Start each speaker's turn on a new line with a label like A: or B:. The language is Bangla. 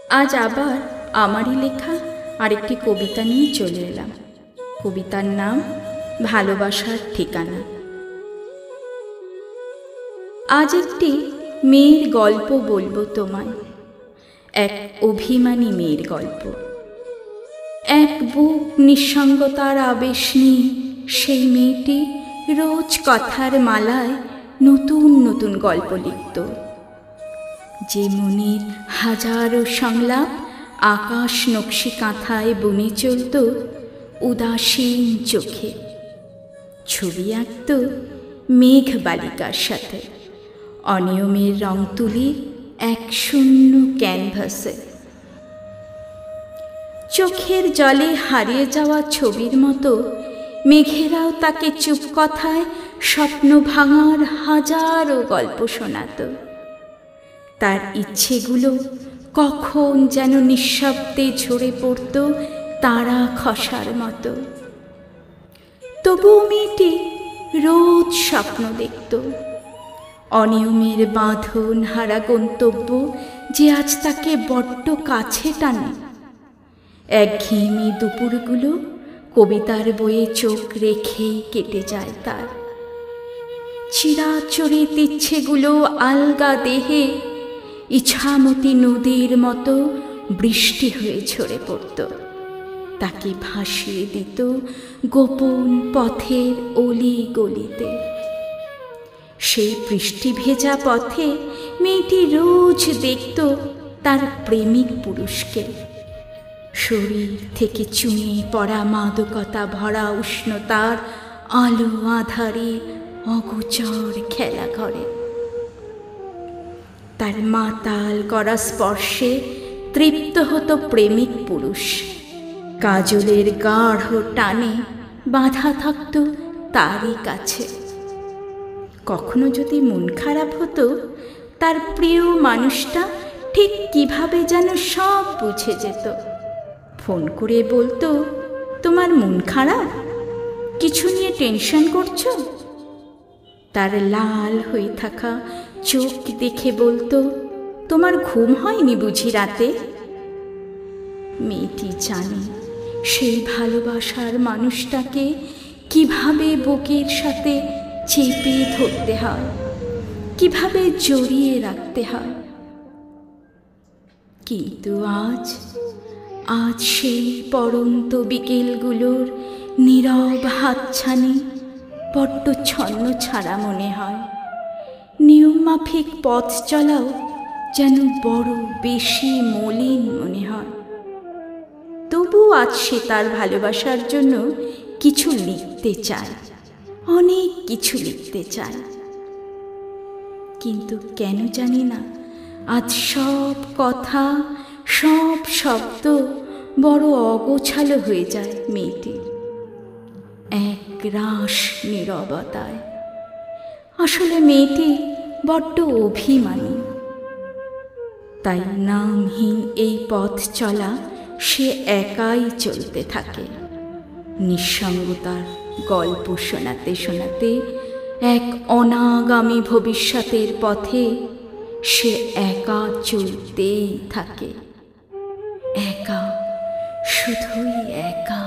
A: আজ আবার আমারই লেখা আরেকটি কবিতা নিয়ে চলে এলাম। কবিতার নাম ভালোবাসার ঠিকানা। আজ একটি মেয়ের গল্প বলবো তোমায়, এক অভিমানী মেয়ের গল্প। এক বুক নিঃসঙ্গতার আবেশ নিয়ে সেই মেয়েটি রোজ কথার মালায় নতুন নতুন গল্প লিখত। যে মনের হাজারো সংলাপ আকাশ নকশি কাঁথায় বুনে চলত উদাসীন চোখে। ছবি আঁকত মেঘ বালিকার সাথে, অনিয়মের রং তুলি এক শূন্য ক্যানভাসে। চোখের জলে হারিয়ে যাওয়া ছবির মতো মেঘেরাও তাকে চুপ কথায় স্বপ্ন ভাঙার হাজারো গল্প শোনাত। তার ইচ্ছেগুলো কখন যেন নিঃশব্দে ঝরে পড়ত তারা খসার মতো। তবুও মেয়েটি রোজ স্বপ্ন দেখত, অনিয়মের বাঁধন হারা গন্তব্য যে আজ তাকে বড্ড কাছে টানে। একঘেয়েমি দুপুরগুলো কবিতার বইয়ে চোখ রেখেই কেটে যায় তার। চিরাচরিত ইচ্ছেগুলো আলগা দেহে ইছামতি নদীর মতো বৃষ্টি হয়ে ঝরে পড়ত, তাকে ভাসিয়ে দিত গোপন পথের অলি গলিতে। সেই বৃষ্টি ভেজা পথে মেয়েটি রোজ দেখত তার প্রেমিক পুরুষকে। শরীর থেকে চুঁয়ে পড়া মাদকতা ভরা উষ্ণতার আলো আধারে অগোচর খেলা করে। তার মাতাল করা স্পর্শে তৃপ্ত হতো প্রেমিক পুরুষ। কাজলের গাঢ় টানে বাঁধা থাকত তারই কাছে। কখনো যদি মন খারাপ হতো, তার প্রিয় মানুষটা ঠিক কিভাবে যেন সব বুঝে যেত। ফোন করে বলতো, তোমার মন খারাপ, কিছু নিয়ে টেনশন করছো? তার লাল হয়ে থাকা চোখ দেখে বলতো, তোমার ঘুম হয়নি বুঝি রাতে? মেয়েটি জানে সেই ভালোবাসার মানুষটাকে কিভাবে বুকের সাথে চেপে ধরতে হয়, কিভাবে জড়িয়ে রাখতে হয়। কিন্তু আজ সেই পড়ন্ত বিকেলগুলোর নীরব হাতছানি বড্ড ছন্ন ছাড়া মনে হয়। নিয়ম মাফিক পথ চলাও যেন বড় বেশি মলিন মনে হয়। তবু আজ সে তার ভালোবাসার জন্য কিছু লিখতে চায়, অনেক কিছু লিখতে চায়। কিন্তু কেন জানি না, আজ সব কথা, সব শব্দ বড় অগোছালো হয়ে যায় মেয়েটির এক রাস নীরবতায়। আসলে মেয়েটি বড্ড অভিমানী, তাই নামহীন এই পথ চলা সে একাই চলতে থাকে। নিঃসঙ্গতার গল্প শোনাতে শোনাতে এক অনাগামী ভবিষ্যতের পথে সে একা চলতেই থাকে, একা, শুধুই একা।